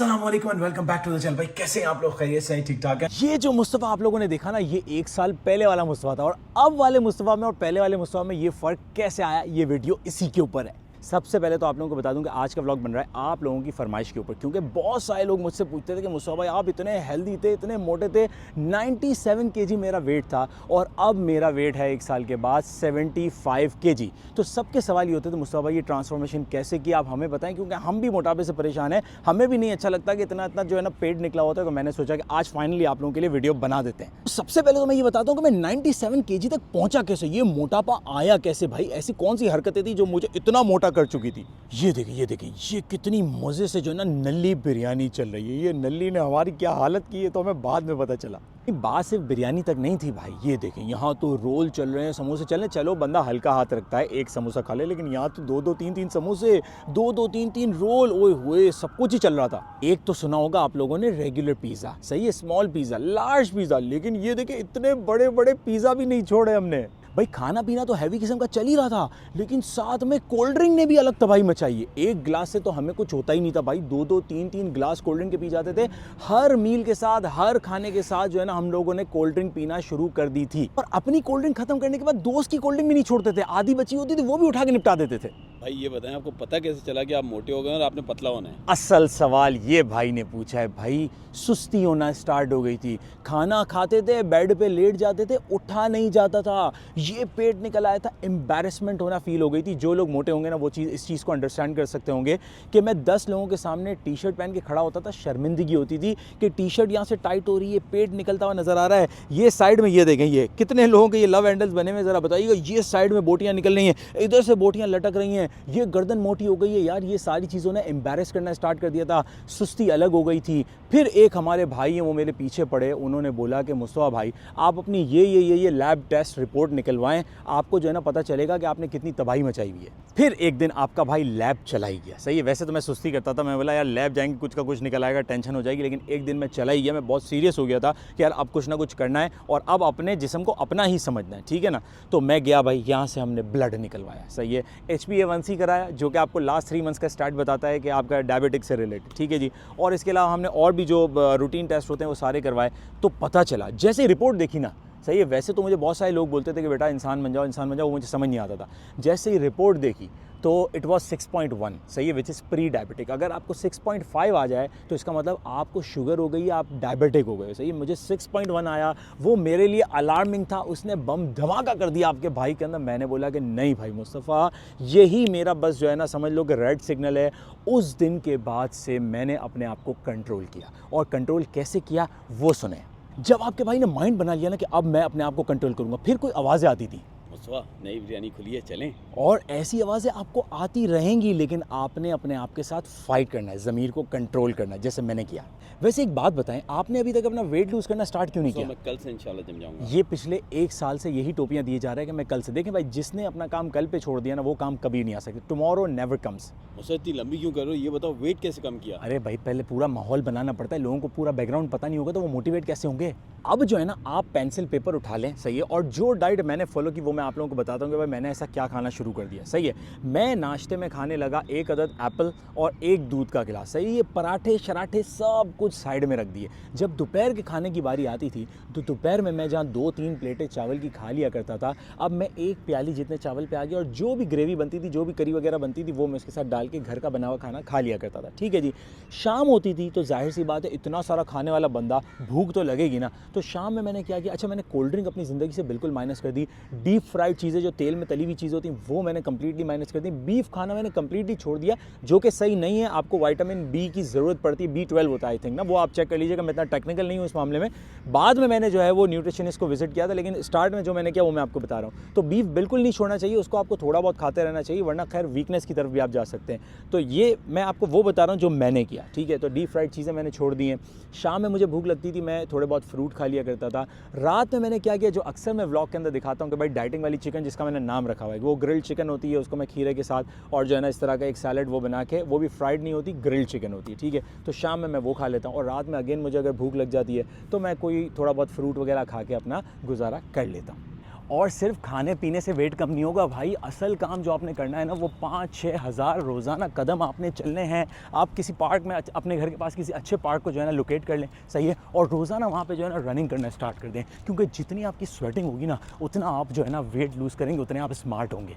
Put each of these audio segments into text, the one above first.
अस्सलाम वालेकुम and welcome back to the channel. भाई कैसे हैं आप लोग? खैरियत से हैं? ठीक ठाक है। ये जो मुस्तफ़ा आप लोगों ने देखा ना, ये एक साल पहले वाला मुस्तफ़ा था और अब वाले मुस्तफ़ा में और पहले वाले मुस्तफ़ा में ये फ़र्क कैसे आया, ये वीडियो इसी के ऊपर है। सबसे पहले तो आप लोगों को बता दूं कि आज का व्लॉग बन रहा है आप लोगों की फरमाइश के ऊपर, क्योंकि बहुत सारे लोग मुझसे पूछते थे कि मुस्तफ़ा भाई आप इतने हेल्दी थे, इतने मोटे थे। 97 केजी मेरा वेट था और अब मेरा वेट है एक साल के बाद 75 केजी। तो सबके सवाल ये होते थे मुस्तफ़ा भाई ये ट्रांसफॉर्मेशन कैसे किया, आप हमें बताएं, क्योंकि हम भी मोटापे से परेशान हैं, हमें भी नहीं अच्छा लगता कि इतना इतना जो है ना पेट निकला होता है। तो मैंने सोचा कि आज फाइनली आप लोगों के लिए वीडियो बना देते हैं। सबसे पहले तो मैं ये बताता हूँ कि मैं 97 केजी तक पहुँचा कैसे, ये मोटापा आया कैसे। भाई ऐसी कौन सी हरकतें थी जो मुझे इतना मोटा कर चुकी थी। ये देखिए ये कितनी मजे से जो है ना नल्ली बिरयानी चल रही है। ये नल्ली ने हमारी क्या हालत की है तो हमें बाद में पता चला। बात सिर्फ बिरयानी तक नहीं थी भाई, ये देखें यहाँ तो रोल चल रहे हैं, समोसे चल रहे हैं। चलो बंदा हल्का हाथ रखता है, एक समोसा खा ले, लेकिन यहाँ तो दो तीन समोसे, दो तीन रोल, ओए होए सब कुछ ही चल रहा था। एक तो सुना होगा आप लोगों ने रेगुलर पिज़्ज़ा, सही है, स्मॉल पिज़्ज़ा, लार्ज पिज़्ज़ा, लेकिन ये देखें इतने बड़े बड़े पिज़्ज़ा भी नहीं छोड़े हमने। भाई खाना पीना तो हैवी किस्म का चल ही रहा था, लेकिन साथ में कोल्ड ड्रिंक ने भी अलग तबाही मचाई है। एक गिलास से तो हमें कुछ होता ही नहीं था भाई, दो तीन गिलास कोल्ड ड्रिंक के पी जाते थे। हर मील के साथ, हर खाने के साथ जो है ना हम लोगों ने कोल्ड ड्रिंक पीना शुरू कर दी थी। और अपनी कोल्ड ड्रिंक खत्म करने के बाद दोस्त की कोल्ड ड्रिंक भी नहीं छोड़ते थे, आधी बची होती थी वो भी उठा के निपटा देते थे। भाई ये बताएं आपको पता कैसे चला कि आप मोटे हो गए और आपने पतला होना है? असल सवाल ये भाई ने पूछा है। भाई सुस्ती होना स्टार्ट हो गई थी, खाना खाते थे बेड पे लेट जाते थे, उठा नहीं जाता था, ये पेट निकल आया था, एम्बैरेसमेंट होना फील हो गई थी। जो लोग मोटे होंगे ना वो इस चीज़ को अंडरस्टैंड कर सकते होंगे कि मैं 10 लोगों के सामने टी शर्ट पहन के खड़ा होता था, शर्मिंदगी होती थी कि टी शर्ट यहाँ से टाइट हो रही है, पेट निकलता हुआ नजर आ रहा है। ये साइड में ये देखें, ये कितने लोगों के ये लव हैंडल्स बने हुए, ज़रा बताइएगा। ये साइड में बोटियाँ निकल रही हैं, इधर से बोटियाँ लटक रही हैं, ये गर्दन मोटी हो गई है। यार ये सारी चीज़ों ने एम्बैरेस करना स्टार्ट कर दिया था, सुस्ती अलग हो गई थी। फिर एक हमारे भाई हैं वो मेरे पीछे पड़े, उन्होंने बोला कि मुस्तफ़ा भाई आप अपनी ये लैब टेस्ट रिपोर्ट निकलवाएं, आपको जो है ना पता चलेगा कि आपने कितनी तबाही मचाई हुई है। फिर एक दिन आपका भाई लैब चला ही गया। सही है, वैसे तो मैं सुस्ती करता था, मैं बोला यार लैब जाएंगे कुछ का कुछ निकल आएगा, टेंशन हो जाएगी, लेकिन एक दिन मैं चला ही गया। मैं बहुत सीरियस हो गया था कि यार अब कुछ ना कुछ करना है और अब अपने जिस्म को अपना ही समझना है, ठीक है ना। तो मैं गया भाई, यहाँ से हमने ब्लड निकलवाया, सही है, HbA1c कराया, जो कि आपको लास्ट 3 मंथ्स का स्टार्ट बताता है कि आपका डायबिटिक से रिलेटेड, ठीक है जी। और इसके अलावा हमने और भी जो रूटीन टेस्ट होते हैं वो सारे करवाए। तो पता चला जैसे रिपोर्ट देखी ना, सही है, वैसे तो मुझे बहुत सारे लोग बोलते थे कि बेटा इंसान बन जाओ, वो मुझे समझ नहीं आता था। जैसे ही रिपोर्ट देखी तो इट वाज 6.1, सही है, विच इज़ प्री डायबिटिक। अगर आपको 6.5 आ जाए तो इसका मतलब आपको शुगर हो गई है, आप डायबिटिक हो गए, सही है। मुझे 6.1 आया, वो मेरे लिए अलार्मिंग था, उसने बम धमाका कर दिया आपके भाई के अंदर। मैंने बोला कि नहीं भाई मुस्तफ़ा, यही मेरा बस जो है ना समझ लो कि रेड सिग्नल है। उस दिन के बाद से मैंने अपने आप को कंट्रोल किया, और कंट्रोल कैसे किया वो सुने। जब आपके भाई ने माइंड बना लिया ना कि अब मैं अपने आप को कंट्रोल करूँगा, फिर कोई आवाज़ें आती थी, मुस्तफा नई बिरयानी खुली है चलें। और ऐसी आवाज़ें आपको आती रहेंगी, लेकिन आपने अपने आप के साथ फाइट करना है, ज़मीर को कंट्रोल करना है, जैसे मैंने किया। वैसे एक बात बताएं, आपने अभी तक अपना वेट लूज़ करना स्टार्ट क्यों नहीं किया? मैं कल से इंशाल्लाह जिम जाऊंगा। ये पिछले 1 साल से यही टोपियां दिए जा रहे हैं कि मैं कल से। देखें भाई, जिसने अपना काम कल पे छोड़ दिया ना वो काम कभी नहीं आ सकता। Tomorrow never comes. मुझसे इतनी लंबी क्यों कर रहे हो, ये बताओ, वेट कैसे कम किया? अरे भाई पहले पूरा माहौल बनाना पड़ता है, लोगों को पूरा बैकग्राउंड पता नहीं होगा तो वो मोटिवेट कैसे होंगे। अब जो है ना आप पेंसिल पेपर उठा लें, सही है, और जो डाइट मैंने फॉलो की वो मैं आप लोगों को बताता हूँ कि भाई मैंने ऐसा क्या खाना शुरू कर दिया, सही है। मैं नाश्ते में खाने लगा 1 अदद एप्पल और 1 दूध का गिलास, सही है। पराठे शराठे सब कुछ साइड में रख दिए। जब दोपहर के खाने की बारी आती थी तो दोपहर में मैं जहाँ 2-3 प्लेटें चावल की खा लिया करता था, अब मैं 1 प्याली जितने चावल पे आ गया, और जो भी ग्रेवी बनती थी, जो भी करी वगैरह बनती थी, वो मैं उसके साथ डाल के घर का बना हुआ खाना खा लिया करता था, ठीक है जी। शाम होती थी तो जाहिर सी बात है इतना सारा खाने वाला बंदा, भूख तो लगेगी ना। तो शाम में मैंने क्या किया, अच्छा मैंने कोल्ड ड्रिंक अपनी ज़िंदगी से बिल्कुल माइनस कर दी। डीप फ्राइड चीज़ें, जो तेल में तली हुई चीज़ें होती हैं, वो मैंने कंप्लीटली माइनस कर दी। बीफ खाना मैंने कंप्लीटली छोड़ दिया, जो कि सही नहीं है। आपको विटामिन बी की ज़रूरत पड़ती है, B12 होता है आई थिंक ना, वो आप चेक कर लीजिएगा, मैं इतना टेक्निकल नहीं हूँ इस मामले में। बाद में मैंने जो है वो न्यूट्रिशनिस्ट को विजिट किया था, लेकिन स्टार्ट में जो मैंने किया वो मैं आपको बता रहा हूँ। तो बीफ बिल्कुल नहीं छोड़ना चाहिए, उसको आपको थोड़ा बहुत खाते रहना चाहिए, वरना खैर वीकनेस की तरफ भी आप जा सकते हैं। तो ये मैं आपको वो बता रहा हूँ जो मैंने किया, ठीक है। तो डीप फ्राइड चीज़ें मैंने छोड़ दी हैं। शाम में मुझे भूख लगती थी, मैं थोड़े बहुत फ्रूट खा लिया करता था। रात में मैंने क्या किया, जो अक्सर मैं व्लॉग के अंदर दिखाता हूँ कि भाई डाइटिंग वाली चिकन, जिसका मैंने नाम रखा हुआ है, वो ग्रिल्ड चिकन होती है, उसको मैं खीरे के साथ और जो है ना इस तरह का एक सैलड वो बना के, वो भी फ्राइड नहीं होती, ग्रिल्ड चिकन होती है, ठीक है। तो शाम में मैं वो खा लेता हूँ, और रात में अगेन मुझे अगर भूख लग जाती है तो मैं कोई थोड़ा बहुत फ्रूट वगैरह खा के अपना गुजारा कर लेता हूँ। और सिर्फ खाने पीने से वेट कम नहीं होगा भाई, असल काम जो आपने करना है ना वो 5-6 हज़ार रोज़ाना कदम आपने चलने हैं। आप किसी पार्क में अपने घर के पास किसी अच्छे पार्क को जो है ना लोकेट कर लें, सही है, और रोज़ाना वहाँ पे जो है ना रनिंग करना स्टार्ट कर दें, क्योंकि जितनी आपकी स्वेटिंग होगी ना उतना आप जो है ना वेट लूज़ करेंगे, उतने आप स्मार्ट होंगे।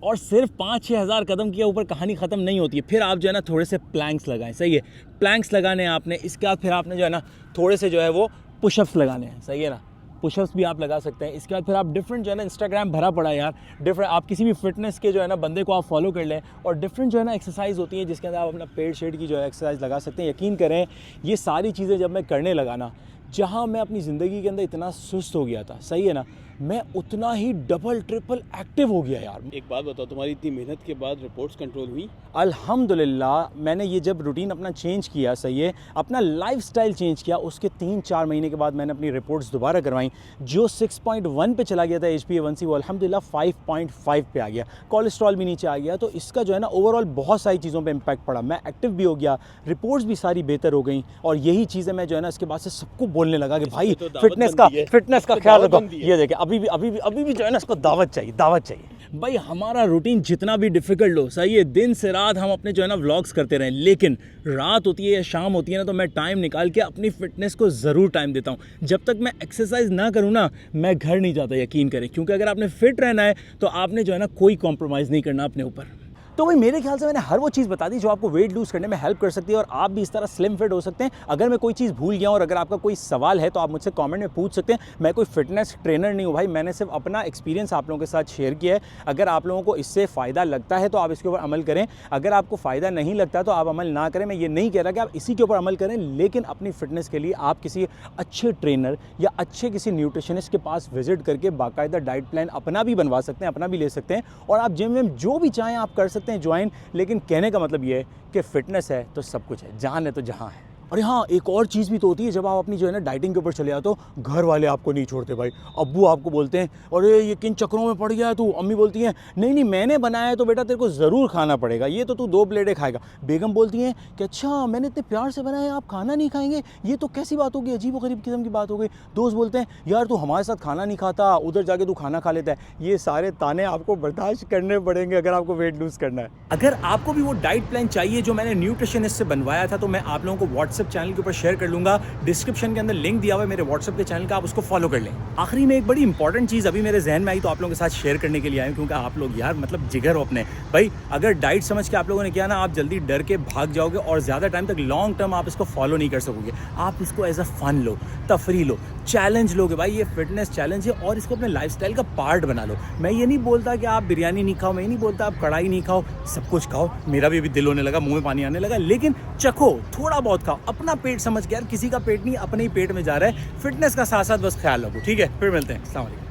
और सिर्फ 5-6 हज़ार कदम के ऊपर कहानी ख़त्म नहीं होती है, फिर आप जो है ना थोड़े से प्लैंक्स लगाएं, सही है, प्लैंक्स लगाने हैं आपने। इसके बाद फिर आपने जो है ना थोड़े से जो है वो पुशअप्स लगाने हैं, सही है ना, पुशअप्स भी आप लगा सकते हैं। इसके बाद फिर आप डिफरेंट जो है ना, इंस्टाग्राम भरा पड़ा है यार, डिफरेंट आप किसी भी फिटनेस के जो है ना बंदे को आप फॉलो कर लें, और डिफरेंट जो है ना एक्सरसाइज होती है जिसके अंदर आप अपना पेट शेड की जो है एक्सरसाइज लगा सकते हैं। यकीन करें ये सारी चीज़ें जब मैं करने लगा ना, जहाँ मैं अपनी ज़िंदगी के अंदर इतना सुस्त हो गया था, सही है ना, मैं उतना ही डबल ट्रिपल एक्टिव हो गया यार। एक बात बताओ, तुम्हारी इतनी मेहनत के बाद रिपोर्ट्स कंट्रोल हुई? अल्हम्दुलिल्लाह, मैंने ये जब रूटीन अपना चेंज किया, सही है, अपना लाइफस्टाइल चेंज किया, उसके 3-4 महीने के बाद मैंने अपनी रिपोर्ट्स दोबारा करवाई। जो 6.1 पे चला गया था HbA1c, वो अल्हम्दुलिल्लाह 5.5 पे आ गया। कोलेस्ट्रॉल भी नीचे आ गया। तो इसका जो है ना ओवरऑल बहुत सारी चीज़ों पे इम्पैक्ट पड़ा। मैं एक्टिव भी हो गया, रिपोर्ट्स भी सारी बेहतर हो गई, और यही चीज़ें मैं जो है ना इसके बाद से सबको बोलने लगा कि भाई तो दावत फिटनेस का तो ख्याल दावत रखो। बनती है। ये देखिए अभी भी जो है ना इसको दावत चाहिए। भाई हमारा रूटीन जितना भी डिफिकल्ट हो, सही है, दिन से रात हम अपने जो है ना व्लॉग्स करते रहें, लेकिन रात होती है या शाम होती है ना, तो मैं टाइम निकाल के अपनी फिटनेस को ज़रूर टाइम देता हूँ। जब तक मैं एक्सरसाइज ना करूँ ना, मैं घर नहीं जाता, यकीन करें, क्योंकि अगर आपने फिट रहना है तो आपने जो है ना कोई कॉम्प्रोमाइज़ नहीं करना अपने ऊपर। तो भाई मेरे ख्याल से मैंने हर वो चीज़ बता दी जो आपको वेट लूज़ करने में हेल्प कर सकती है, और आप भी इस तरह स्लिम फिट हो सकते हैं। अगर मैं कोई चीज़ भूल गया हूं, और अगर आपका कोई सवाल है तो आप मुझसे कमेंट में पूछ सकते हैं। मैं कोई फिटनेस ट्रेनर नहीं हूं भाई, मैंने सिर्फ अपना एक्सपीरियंस आप लोगों के साथ शेयर किया है। अगर आप लोगों को इससे फ़ायदा लगता है तो आप इसके ऊपर अमल करें, अगर आपको फ़ायदा नहीं लगता तो आप अमल ना करें। मैं ये नहीं कह रहा कि आप इसी के ऊपर अमल करें, लेकिन अपनी फिटनेस के लिए आप किसी अच्छे ट्रेनर या अच्छे किसी न्यूट्रिशनिस्ट के पास विजिट करके बाकायदा डाइट प्लान अपना भी बनवा सकते हैं, अपना भी ले सकते हैं, और आप जिम में जो भी चाहें आप कर सकते हैं ज्वाइन। लेकिन कहने का मतलब ये है कि फिटनेस है तो सब कुछ है, जान है तो जहां है। और हाँ, एक और चीज़ भी तो होती है, जब आप अपनी जो है ना डाइटिंग के ऊपर चले जाते हो, घर वाले आपको नहीं छोड़ते भाई। अब्बू आपको बोलते हैं अरे ये किन चक्करों में पड़ गया है तू, अम्मी बोलती हैं नहीं मैंने बनाया है तो बेटा तेरे को ज़रूर खाना पड़ेगा, ये तो तू 2 प्लेटें खाएगा। बेगम बोलती हैं कि अच्छा मैंने इतने प्यार से बनाया है, आप खाना नहीं खाएंगे, ये तो कैसी बात होगी, अजीब व गरीब किस्म की बात हो गई। दोस्त बोलते हैं यार तू हमारे साथ खाना नहीं खाता, उधर जाके तू खाना खा लेता है। ये सारे ताने आपको बर्दाश्त करने पड़ेंगे अगर आपको वेट लूज़ करना है। अगर आपको भी वो डाइट प्लान चाहिए जो मैंने न्यूट्रिशनिस्ट से बनवाया था, तो मैं आप लोगों को व्हाट्सएप चैनल के ऊपर शेयर कर लूंगा। डिस्क्रिप्शन के अंदर लिंक दिया हुआ है मेरे व्हाट्सएप के चैनल का, आप उसको फॉलो कर लें। आखिरी में एक बड़ी इंपॉर्टेंट चीज़ अभी मेरे जहन में आई, तो आप लोगों के साथ शेयर करने के लिए आए, क्योंकि आप लोग यार मतलब जिगर हो अपने भाई। अगर डाइट समझ के आप लोगों ने किया ना, आप जल्दी डर के भाग जाओगे, और ज़्यादा टाइम तक लॉन्ग टर्म आप इसको फॉलो नहीं कर सकोगे। आप इसको एज अ फन लो, तफरी लो, चैलेंज लोगे भाई, ये फिटनेस चैलेंज है, और इसको अपने लाइफस्टाइल का पार्ट बना लो। मैं ये नहीं बोलता कि आप बिरयानी नहीं खाओ, मैं ये नहीं बोलता आप कढ़ाई नहीं खाओ, सब कुछ खाओ। मेरा भी अभी दिल होने लगा, मुंह में पानी आने लगा, लेकिन चखो, थोड़ा बहुत खाओ, अपना पेट समझ के। यार किसी का पेट नहीं अपने ही पेट में जा रहा है। फिटनेस का साथ साथ बस ख्याल रखो, ठीक है? फिर मिलते हैं। अस्सलाम वालेकुम।